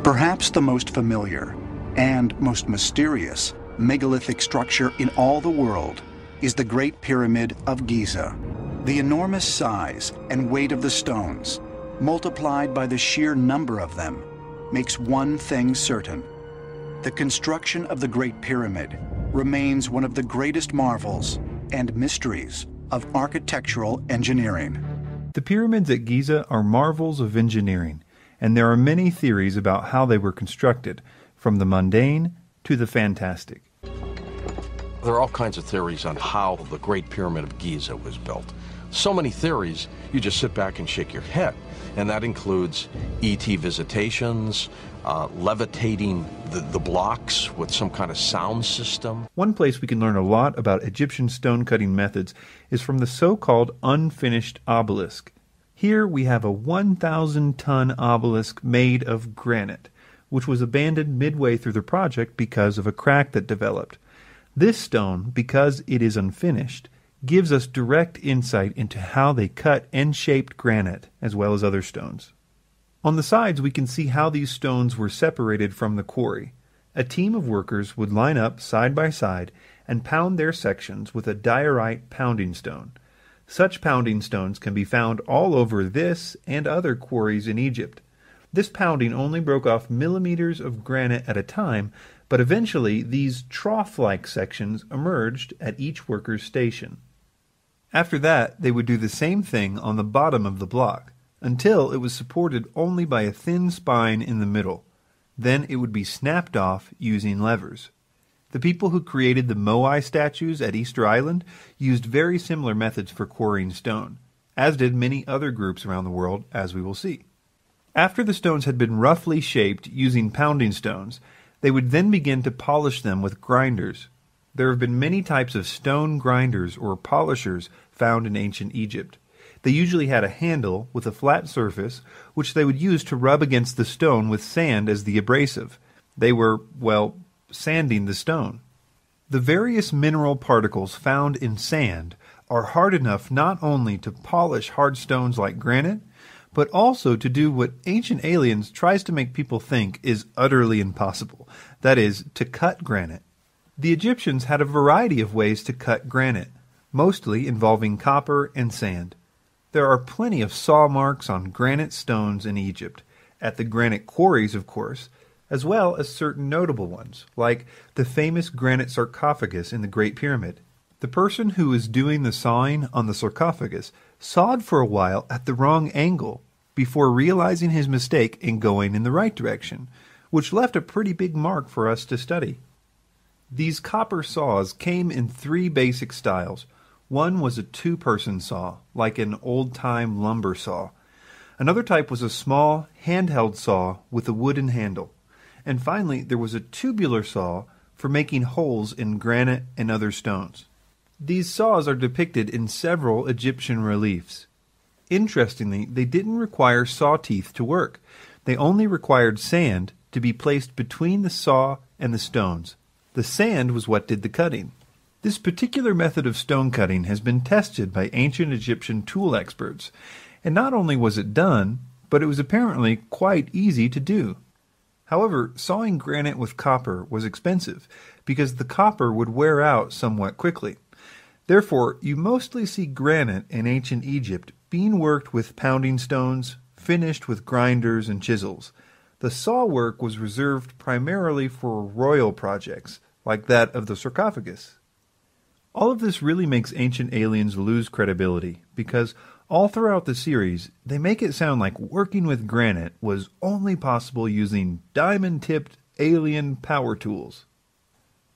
Perhaps the most familiar and most mysterious megalithic structure in all the world is the Great Pyramid of Giza. The enormous size and weight of the stones, multiplied by the sheer number of them, makes one thing certain. The construction of the Great Pyramid remains one of the greatest marvels and mysteries of architectural engineering. The pyramids at Giza are marvels of engineering, and there are many theories about how they were constructed, from the mundane to the fantastic. There are all kinds of theories on how the Great Pyramid of Giza was built. So many theories, you just sit back and shake your head. And that includes ET visitations, levitating the blocks with some kind of sound system. One place we can learn a lot about Egyptian stone-cutting methods is from the so-called unfinished obelisk. Here we have a 1,000-ton obelisk made of granite, which was abandoned midway through the project because of a crack that developed. This stone, because it is unfinished, gives us direct insight into how they cut and shaped granite, as well as other stones. On the sides we can see how these stones were separated from the quarry. A team of workers would line up side by side and pound their sections with a diorite pounding stone. Such pounding stones can be found all over this and other quarries in Egypt. This pounding only broke off millimeters of granite at a time, but eventually these trough-like sections emerged at each worker's station. After that, they would do the same thing on the bottom of the block, until it was supported only by a thin spine in the middle. Then it would be snapped off using levers. The people who created the Moai statues at Easter Island used very similar methods for quarrying stone, as did many other groups around the world, as we will see. After the stones had been roughly shaped using pounding stones, they would then begin to polish them with grinders. There have been many types of stone grinders or polishers found in ancient Egypt. They usually had a handle with a flat surface, which they would use to rub against the stone with sand as the abrasive. They were, well, sanding the stone. The various mineral particles found in sand are hard enough not only to polish hard stones like granite, but also to do what Ancient Aliens tries to make people think is utterly impossible, that is, to cut granite. The Egyptians had a variety of ways to cut granite, mostly involving copper and sand. There are plenty of saw marks on granite stones in Egypt, at the granite quarries, of course, as well as certain notable ones, like the famous granite sarcophagus in the Great Pyramid. The person who was doing the sawing on the sarcophagus sawed for a while at the wrong angle before realizing his mistake and going in the right direction, which left a pretty big mark for us to study. These copper saws came in three basic styles. One was a two-person saw, like an old-time lumber saw. Another type was a small, handheld saw with a wooden handle. And finally, there was a tubular saw for making holes in granite and other stones. These saws are depicted in several Egyptian reliefs. Interestingly, they didn't require saw teeth to work. They only required sand to be placed between the saw and the stones. The sand was what did the cutting. This particular method of stone cutting has been tested by ancient Egyptian tool experts, and not only was it done, but it was apparently quite easy to do. However, sawing granite with copper was expensive, because the copper would wear out somewhat quickly. Therefore, you mostly see granite in ancient Egypt being worked with pounding stones, finished with grinders and chisels. The saw work was reserved primarily for royal projects, like that of the sarcophagus. All of this really makes Ancient Aliens lose credibility, because all throughout the series, they make it sound like working with granite was only possible using diamond-tipped alien power tools.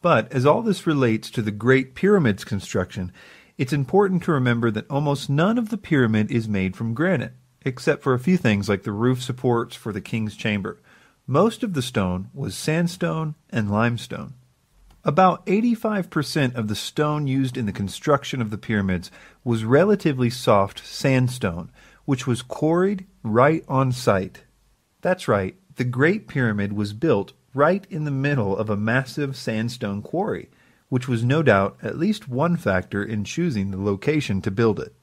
But as all this relates to the Great Pyramid's construction, it's important to remember that almost none of the pyramid is made from granite, except for a few things like the roof supports for the king's chamber. Most of the stone was sandstone and limestone. About 85% of the stone used in the construction of the pyramids was relatively soft sandstone, which was quarried right on site. That's right, the Great Pyramid was built right in the middle of a massive sandstone quarry, which was no doubt at least one factor in choosing the location to build it.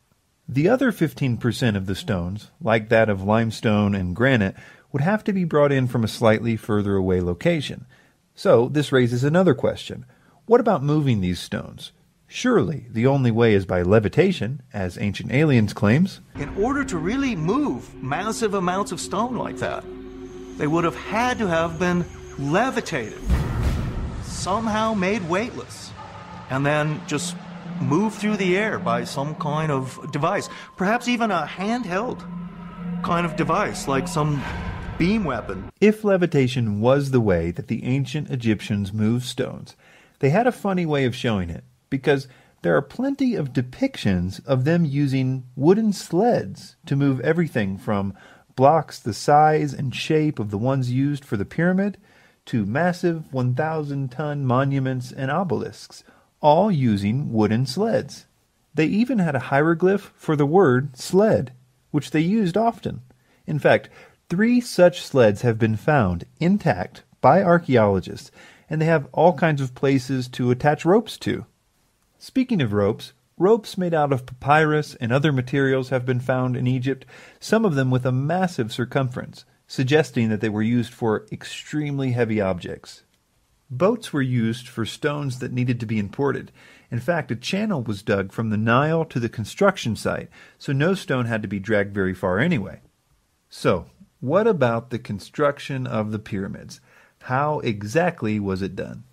The other 15% of the stones, like that of limestone and granite, would have to be brought in from a slightly further away location. So this raises another question. What about moving these stones? Surely the only way is by levitation, as Ancient Aliens claims. In order to really move massive amounts of stone like that, they would have had to have been levitated, somehow made weightless, and then just moved through the air by some kind of device, perhaps even a handheld kind of device, like some beam weapon. If levitation was the way that the ancient Egyptians moved stones, they had a funny way of showing it, because there are plenty of depictions of them using wooden sleds to move everything from blocks the size and shape of the ones used for the pyramid to massive 1,000-ton monuments and obelisks, all using wooden sleds. They even had a hieroglyph for the word sled, which they used often. In fact, 3 such sleds have been found intact by archaeologists, and they have all kinds of places to attach ropes to. Speaking of ropes, ropes made out of papyrus and other materials have been found in Egypt, some of them with a massive circumference, suggesting that they were used for extremely heavy objects. Boats were used for stones that needed to be imported. In fact, a channel was dug from the Nile to the construction site, so no stone had to be dragged very far anyway. So, what about the construction of the pyramids? How exactly was it done?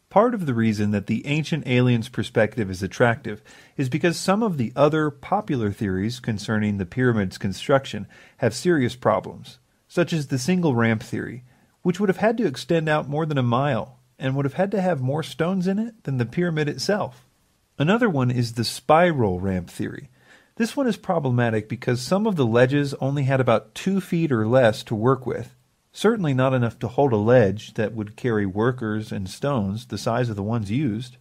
Part of the reason that the Ancient Aliens perspective is attractive is because some of the other popular theories concerning the pyramid's construction have serious problems, such as the single ramp theory, which would have had to extend out more than a mile and would have had to have more stones in it than the pyramid itself. Another one is the spiral ramp theory. This one is problematic because some of the ledges only had about 2 feet or less to work with, certainly not enough to hold a ledge that would carry workers and stones the size of the ones used.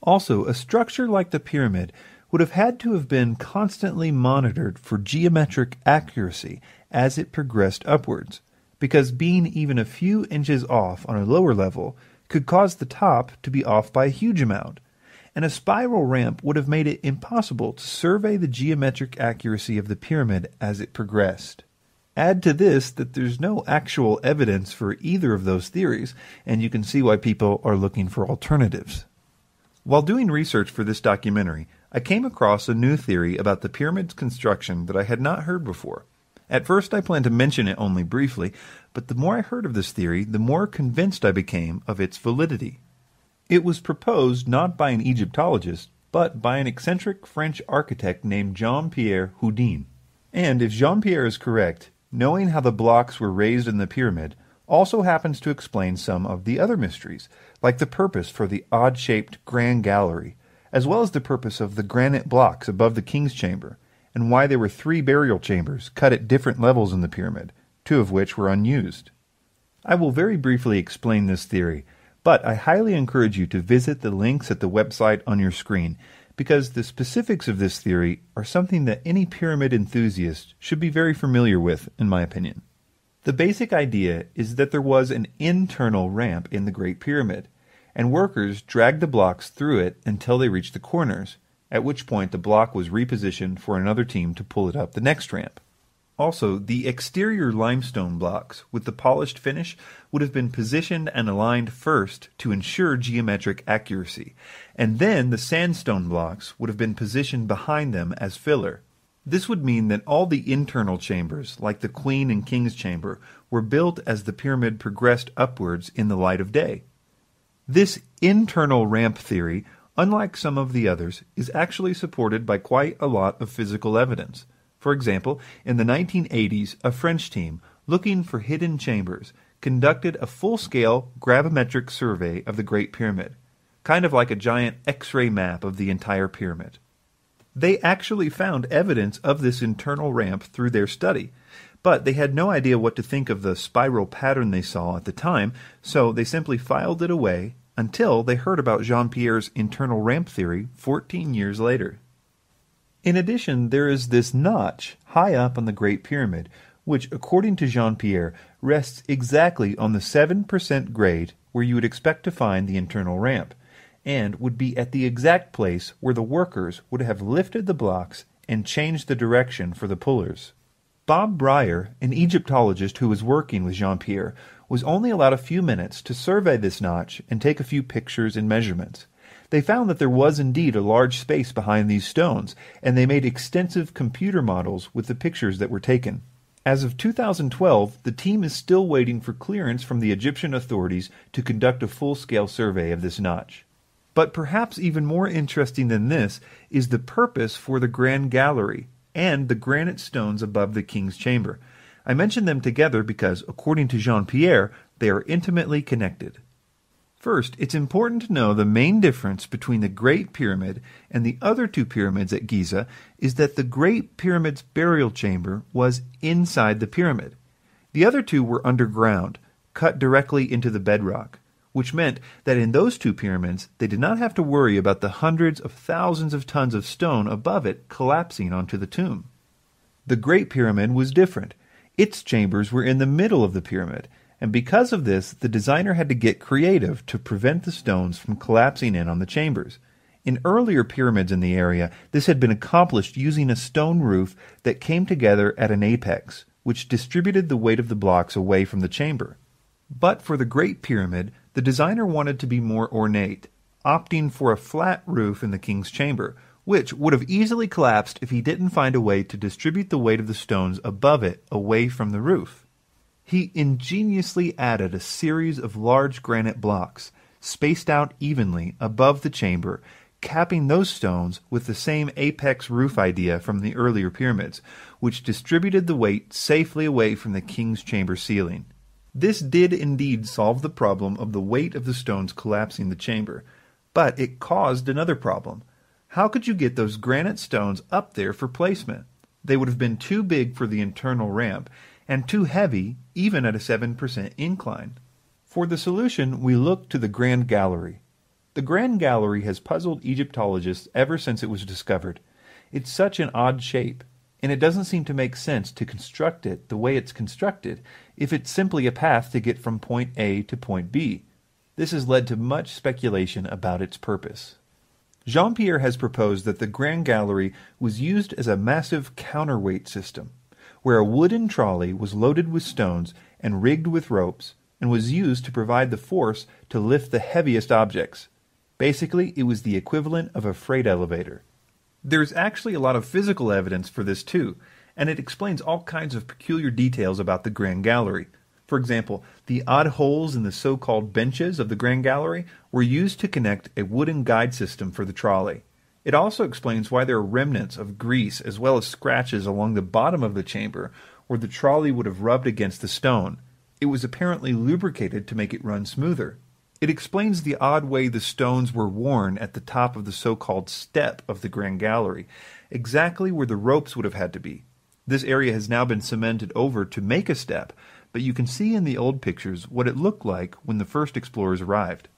Also, a structure like the pyramid would have had to have been constantly monitored for geometric accuracy as it progressed upwards, because being even a few inches off on a lower level could cause the top to be off by a huge amount, and a spiral ramp would have made it impossible to survey the geometric accuracy of the pyramid as it progressed. Add to this that there's no actual evidence for either of those theories, and you can see why people are looking for alternatives. While doing research for this documentary, I came across a new theory about the pyramid's construction that I had not heard before. At first I planned to mention it only briefly, but the more I heard of this theory, the more convinced I became of its validity. It was proposed not by an Egyptologist, but by an eccentric French architect named Jean-Pierre Houdin. And if Jean-Pierre is correct, knowing how the blocks were raised in the pyramid also happens to explain some of the other mysteries, like the purpose for the odd-shaped grand gallery, as well as the purpose of the granite blocks above the king's chamber, and why there were 3 burial chambers cut at different levels in the pyramid, 2 of which were unused. I will very briefly explain this theory, but I highly encourage you to visit the links at the website on your screen, because the specifics of this theory are something that any pyramid enthusiast should be very familiar with, in my opinion. The basic idea is that there was an internal ramp in the Great Pyramid, and workers dragged the blocks through it until they reached the corners, at which point the block was repositioned for another team to pull it up the next ramp. Also, the exterior limestone blocks with the polished finish would have been positioned and aligned first to ensure geometric accuracy, and then the sandstone blocks would have been positioned behind them as filler. This would mean that all the internal chambers, like the Queen and King's chamber, were built as the pyramid progressed upwards in the light of day. This internal ramp theory, unlike some of the others, is actually supported by quite a lot of physical evidence. For example, in the 1980s, a French team, looking for hidden chambers, conducted a full-scale gravimetric survey of the Great Pyramid, kind of like a giant X-ray map of the entire pyramid. They actually found evidence of this internal ramp through their study, but they had no idea what to think of the spiral pattern they saw at the time, so they simply filed it away until they heard about Jean-Pierre's internal ramp theory 14 years later. In addition, there is this notch high up on the Great Pyramid, which, according to Jean-Pierre, rests exactly on the 7% grade where you would expect to find the internal ramp, and would be at the exact place where the workers would have lifted the blocks and changed the direction for the pullers. Bob Breyer, an Egyptologist who was working with Jean-Pierre, was only allowed a few minutes to survey this notch and take a few pictures and measurements. They found that there was indeed a large space behind these stones, and they made extensive computer models with the pictures that were taken. As of 2012, the team is still waiting for clearance from the Egyptian authorities to conduct a full-scale survey of this notch. But perhaps even more interesting than this is the purpose for the Grand Gallery and the granite stones above the king's chamber. I mention them together because, according to Jean-Pierre, they are intimately connected. First, it's important to know the main difference between the Great Pyramid and the other two pyramids at Giza is that the Great Pyramid's burial chamber was inside the pyramid. The other two were underground, cut directly into the bedrock, which meant that in those two pyramids they did not have to worry about the hundreds of thousands of tons of stone above it collapsing onto the tomb. The Great Pyramid was different. Its chambers were in the middle of the pyramid, and because of this, the designer had to get creative to prevent the stones from collapsing in on the chambers. In earlier pyramids in the area, this had been accomplished using a stone roof that came together at an apex, which distributed the weight of the blocks away from the chamber. But for the Great Pyramid, the designer wanted to be more ornate, opting for a flat roof in the king's chamber, which would have easily collapsed if he didn't find a way to distribute the weight of the stones above it away from the roof. He ingeniously added a series of large granite blocks, spaced out evenly above the chamber, capping those stones with the same apex roof idea from the earlier pyramids, which distributed the weight safely away from the king's chamber ceiling. This did indeed solve the problem of the weight of the stones collapsing the chamber, but it caused another problem. How could you get those granite stones up there for placement? They would have been too big for the internal ramp, and too heavy even at a 7% incline. For the solution, we looked to the Grand Gallery. The Grand Gallery has puzzled Egyptologists ever since it was discovered. It's such an odd shape, and it doesn't seem to make sense to construct it the way it's constructed if it's simply a path to get from point A to point B. This has led to much speculation about its purpose. Jean-Pierre has proposed that the Grand Gallery was used as a massive counterweight system, where a wooden trolley was loaded with stones and rigged with ropes, and was used to provide the force to lift the heaviest objects. Basically, it was the equivalent of a freight elevator. There's actually a lot of physical evidence for this too, and it explains all kinds of peculiar details about the Grand Gallery. For example, the odd holes in the so-called benches of the Grand Gallery were used to connect a wooden guide system for the trolley. It also explains why there are remnants of grease as well as scratches along the bottom of the chamber where the trolley would have rubbed against the stone. It was apparently lubricated to make it run smoother. It explains the odd way the stones were worn at the top of the so-called step of the Grand Gallery, exactly where the ropes would have had to be. This area has now been cemented over to make a step, but you can see in the old pictures what it looked like when the first explorers arrived.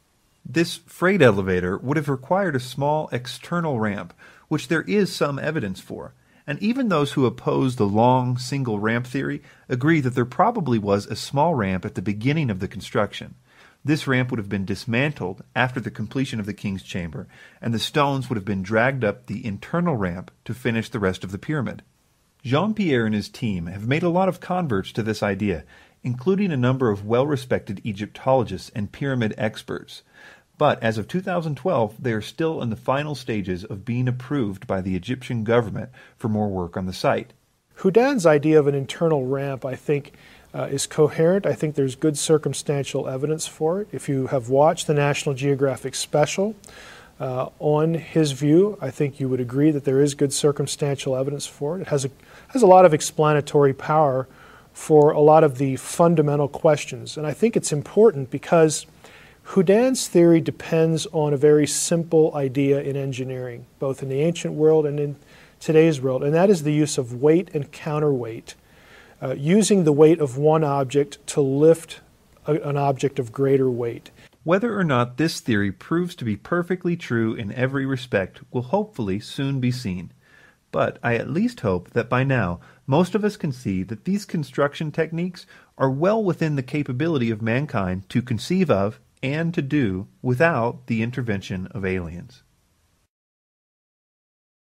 This freight elevator would have required a small external ramp, which there is some evidence for, and even those who oppose the long, single ramp theory agree that there probably was a small ramp at the beginning of the construction. This ramp would have been dismantled after the completion of the king's chamber, and the stones would have been dragged up the internal ramp to finish the rest of the pyramid. Jean-Pierre and his team have made a lot of converts to this idea, including a number of well-respected Egyptologists and pyramid experts. But as of 2012, they are still in the final stages of being approved by the Egyptian government for more work on the site. Houdin's idea of an internal ramp, I think, is coherent. I think there's good circumstantial evidence for it. If you have watched the National Geographic special on his view, I think you would agree that there is good circumstantial evidence for it. It has a lot of explanatory power for a lot of the fundamental questions. And I think it's important because Houdin's theory depends on a very simple idea in engineering, both in the ancient world and in today's world, and that is the use of weight and counterweight, using the weight of one object to lift an object of greater weight. Whether or not this theory proves to be perfectly true in every respect will hopefully soon be seen. But I at least hope that by now most of us can see that these construction techniques are well within the capability of mankind to conceive of and to do without the intervention of aliens.